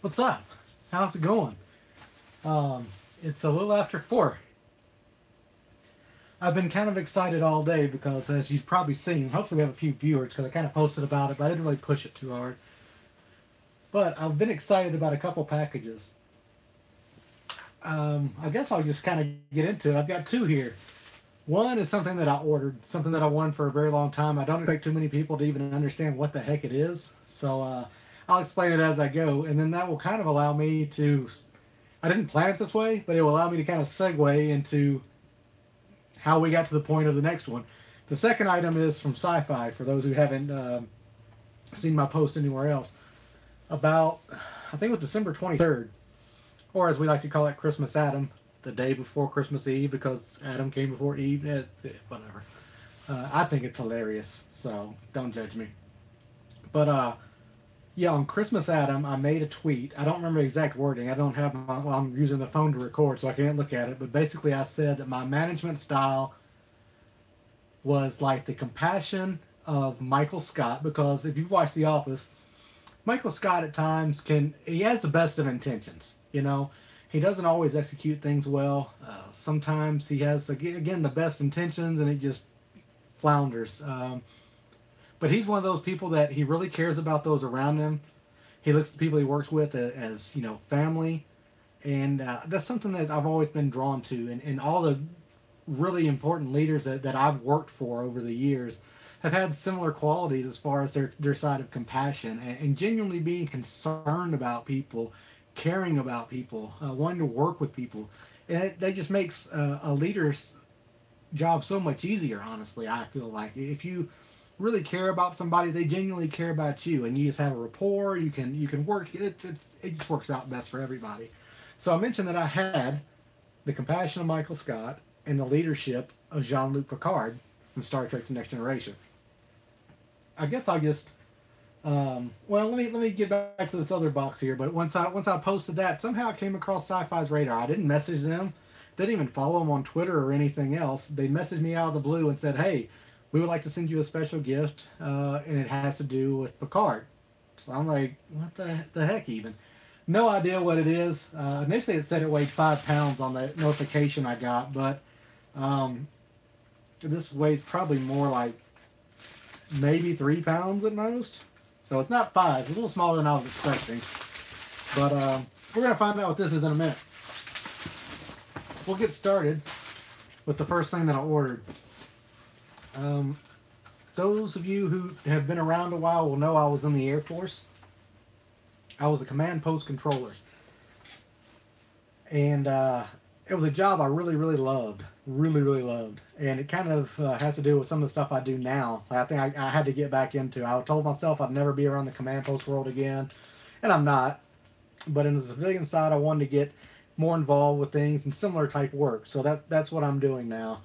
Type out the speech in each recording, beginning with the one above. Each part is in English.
What's up? How's it going? It's a little after 4. I've been kind of excited all day because, as you've probably seen, hopefully we have a few viewers because I kind of posted about it, but I didn't really push it too hard. But I've been excited about a couple packages. I guess I'll just kind of get into it. I've got two here. One is something that I ordered, something that I wanted for a very long time. I don't expect too many people to even understand what the heck it is, so I'll explain it as I go, and then that will kind of allow me to. I didn't plan it this way, but it will allow me to kind of segue into how we got to the point of the next one. The second item is from Sci-Fi. For those who haven't seen my post anywhere else, about I think it was December 23rd, or as we like to call it, Christmas Adam, the day before Christmas Eve, because Adam came before Eve. Whatever. I think it's hilarious, so don't judge me. But yeah, on Christmas Adam, I made a tweet. I don't remember the exact wording. I don't have my. Well, I'm using the phone to record, so I can't look at it. But basically, I said that my management style was like the compassion of Michael Scott, because if you've watched The Office, Michael Scott at times he has the best of intentions. He doesn't always execute things well. Sometimes he has, again, the best intentions, and it just flounders. But he's one of those people that he really cares about those around him. He looks at the people he works with as family, and that's something that I've always been drawn to. And all the really important leaders that I've worked for over the years have had similar qualities as far as their side of compassion and genuinely being concerned about people, caring about people, wanting to work with people. And that just makes a leader's job so much easier, honestly, I feel like. If you really care about somebody, they genuinely care about you, and you just have a rapport. You can work. It just works out best for everybody. So I mentioned that I had the compassion of Michael Scott and the leadership of Jean-Luc Picard from Star Trek: The Next Generation. I guess I'll just well, let me get back to this other box here. But once I posted that, somehow it came across Sci-Fi's radar. I didn't message them, didn't even follow them on Twitter or anything else. They messaged me out of the blue and said, "Hey, we would like to send you a special gift, and it has to do with Picard." So I'm like, what the heck even? No idea what it is. Initially it said it weighed 5 pounds on the notification I got, but this weighs probably more like maybe 3 pounds at most. So it's not 5. It's a little smaller than I was expecting. But we're going to find out what this is in a minute. We'll get started with the first thing that I ordered. Those of you who have been around a while will know I was in the Air Force. I was a command post controller. And it was a job I really, really loved. Really, really loved. And it kind of has to do with some of the stuff I do now. I think I had to get back into. I told myself I'd never be around the command post world again. And I'm not. But in the civilian side, I wanted to get more involved with things and similar type work. So that's what I'm doing now.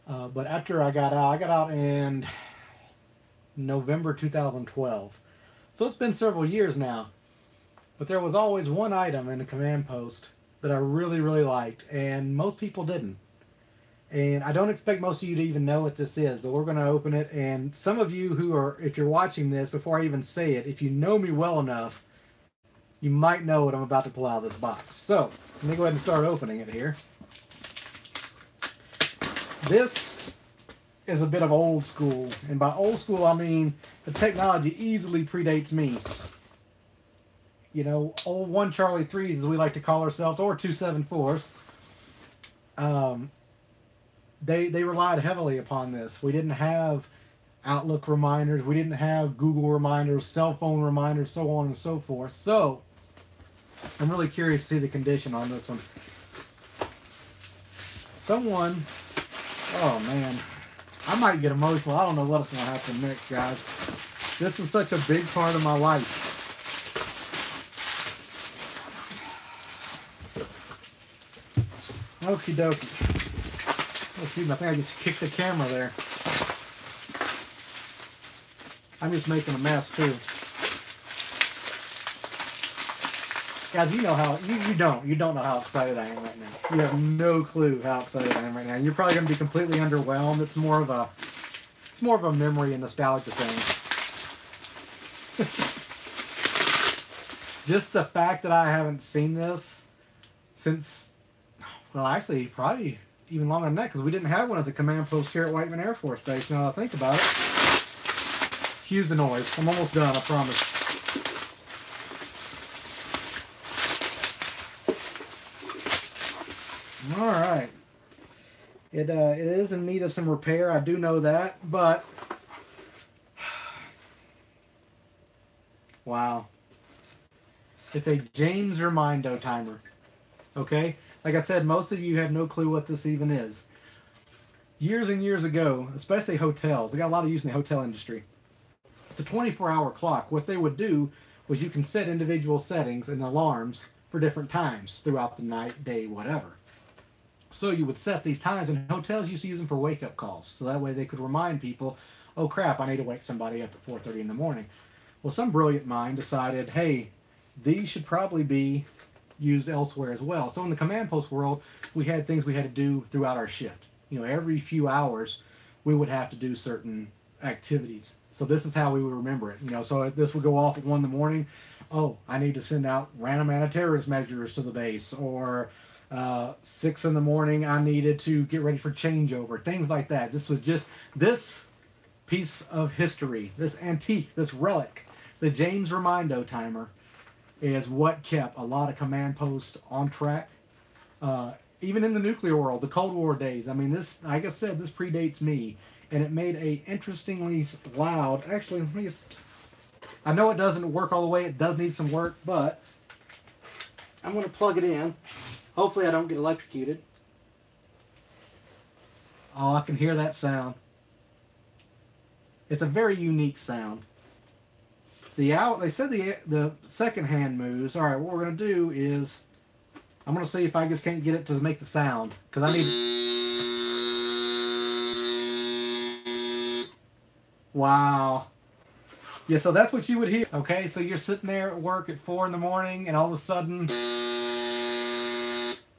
But after I got out in November 2012. So it's been several years now. But there was always one item in the command post that I really, really liked, and most people didn't. And I don't expect most of you to even know what this is, but we're going to open it. And some of you who are, if you're watching this, before I even say it, if you know me well enough, you might know what I'm about to pull out of this box. So, let me go ahead and start opening it here. This is a bit of old school. And by old school, I mean the technology easily predates me. Old 1 Charlie 3s, as we like to call ourselves, or 274s. They relied heavily upon this. We didn't have Outlook reminders. We didn't have Google reminders, cell phone reminders, so on and so forth. So, I'm really curious to see the condition on this one. Oh man, I might get emotional. I don't know what's going to happen next, guys. This is such a big part of my life. Okie dokie. Oh, excuse me, I think I just kicked the camera there. I'm just making a mess too. Guys, you know how you don't know how excited I am right now. You have no clue how excited I am right now. You're probably gonna be completely underwhelmed. It's more of a memory and nostalgia thing. Just the fact that I haven't seen this since, well, actually, probably even longer than that, because we didn't have one at the command post here at Whiteman Air Force Base, now that I think about it. Excuse the noise. I'm almost done, I promise. Alright. It is in need of some repair, I do know that, but... Wow. It's a James Remindo timer. Okay? Like I said, most of you have no clue what this even is. Years and years ago, especially hotels, they got a lot of use in the hotel industry. It's a 24-hour clock. What they would do was you can set individual settings and alarms for different times throughout the night, day, whatever. So you would set these times, and hotels used to use them for wake-up calls. So that way they could remind people, oh crap, I need to wake somebody up at 4:30 in the morning. Well, some brilliant mind decided, hey, these should probably be used elsewhere as well. So in the command post world, we had things we had to do throughout our shift. You know, every few hours, we would have to do certain activities. So this is how we would remember it. You know, so this would go off at 1 in the morning. Oh, I need to send out random anti-terrorist measures to the base. Or 6 in the morning, I needed to get ready for changeover. Things like that. This was just this piece of history, this antique, this relic, the James Remindo timer, is what kept a lot of command posts on track. Even in the nuclear world, the Cold War days. I mean, this, like I said, this predates me. And it made a interestingly loud, actually, let me just, I know it doesn't work all the way. It does need some work, but I'm going to plug it in. Hopefully I don't get electrocuted. Oh, I can hear that sound. It's a very unique sound. They said the second hand moves. All right, what we're going to do is I'm going to see if I just can't get it to make the sound, because I need. Wow. Yeah, so that's what you would hear. Okay, so you're sitting there at work at 4 in the morning, and all of a sudden,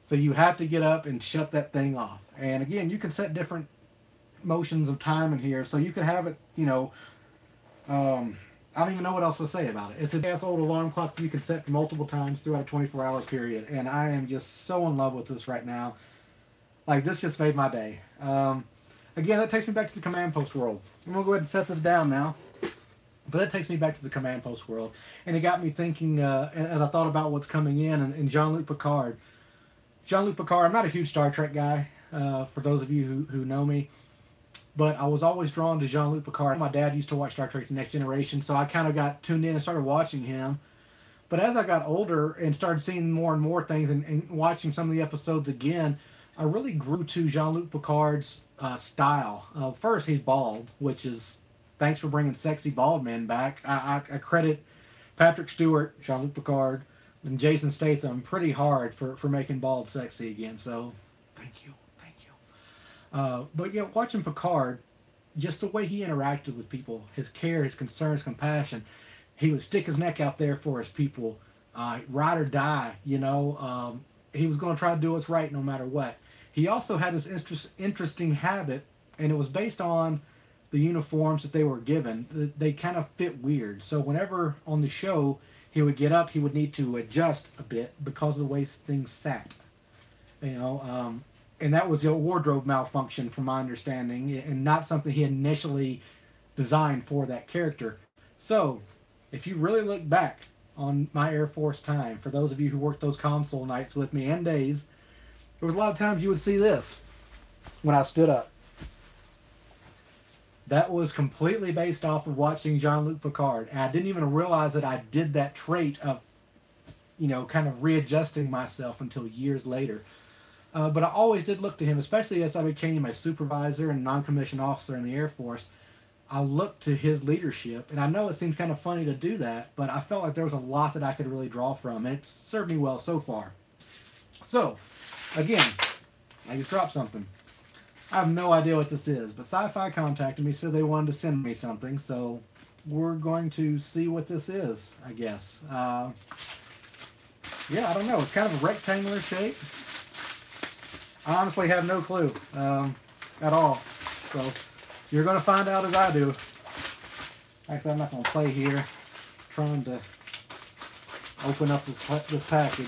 so you have to get up and shut that thing off. And again, you can set different motions of time in here, so you can have it, you know, I don't even know what else to say about it. It's a old alarm clock you can set for multiple times throughout a 24-hour period, and I am just so in love with this right now. Like, this just made my day. Again, that takes me back to the command post world. I'm going to go ahead and set this down now. But that takes me back to the command post world. And it got me thinking, as I thought about what's coming in, and Jean-Luc Picard. Jean-Luc Picard, I'm not a huge Star Trek guy, for those of you who know me. But I was always drawn to Jean-Luc Picard. My dad used to watch Star Trek The Next Generation, so I kind of got tuned in and started watching him. But as I got older and started seeing more and more things and watching some of the episodes again, I really grew to Jean-Luc Picard's style. First, he's bald, which is, thanks for bringing sexy bald men back. I credit Patrick Stewart, Jean-Luc Picard, and Jason Statham pretty hard for making bald sexy again. So, thank you. But yeah, watching Picard, just the way he interacted with people, his care, his concern, his compassion, he would stick his neck out there for his people, ride or die, you know. He was going to try to do what's right no matter what. He also had this interesting habit, and it was based on the uniforms that they were given. They kind of fit weird. So whenever on the show he would get up, he would need to adjust a bit because of the way things sat. You know, and that was a wardrobe malfunction from my understanding, and not something he initially designed for that character. So, if you really look back on my Air Force time, for those of you who worked those console nights with me and days, there was a lot of times you would see this when I stood up. That was completely based off of watching Jean-Luc Picard. And I didn't even realize that I did that trait of, you know, kind of readjusting myself until years later. But I always did look to him, especially as I became a supervisor and non-commissioned officer in the Air Force. I looked to his leadership, and I know it seems kind of funny to do that, but I felt like there was a lot that I could really draw from, and it's served me well so far. So, again, I just dropped something. I have no idea what this is, but Sci-Fi contacted me, said they wanted to send me something, so we're going to see what this is, I guess. Yeah, I don't know. It's kind of a rectangular shape. I honestly have no clue at all. So you're going to find out as I do. Actually, I'm not going to play here. I'm trying to... open up this package.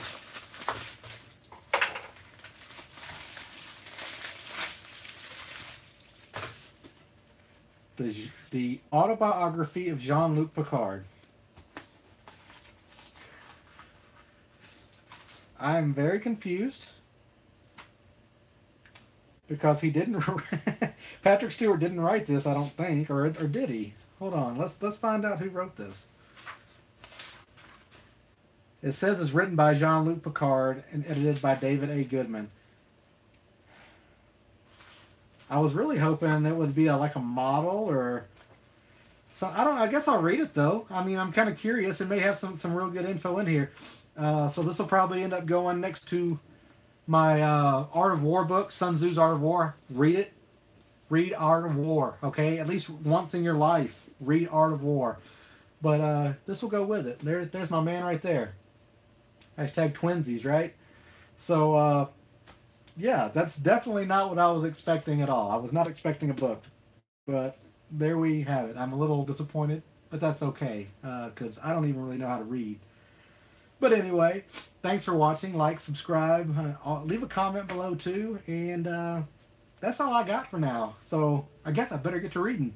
The autobiography of Jean-Luc Picard. I am very confused because he didn't. Patrick Stewart didn't write this, I don't think, or did he? Hold on, let's find out who wrote this. It says it's written by Jean-Luc Picard and edited by David A. Goodman. I was really hoping it would be like a model or so. I don't. I guess I'll read it though. I mean, I'm kind of curious. It may have some real good info in here. So this will probably end up going next to my Art of War book, Sun Tzu's Art of War. Read it. Read Art of War. Okay, at least once in your life, read Art of War. But this will go with it. There's my man right there. Hashtag twinsies, right? So. Yeah, that's definitely not what I was expecting at all. I was not expecting a book, but there we have it. I'm a little disappointed, but that's okay, because I don't even really know how to read. But anyway, thanks for watching. Like, subscribe, leave a comment below too, and that's all I got for now. So I guess I better get to reading.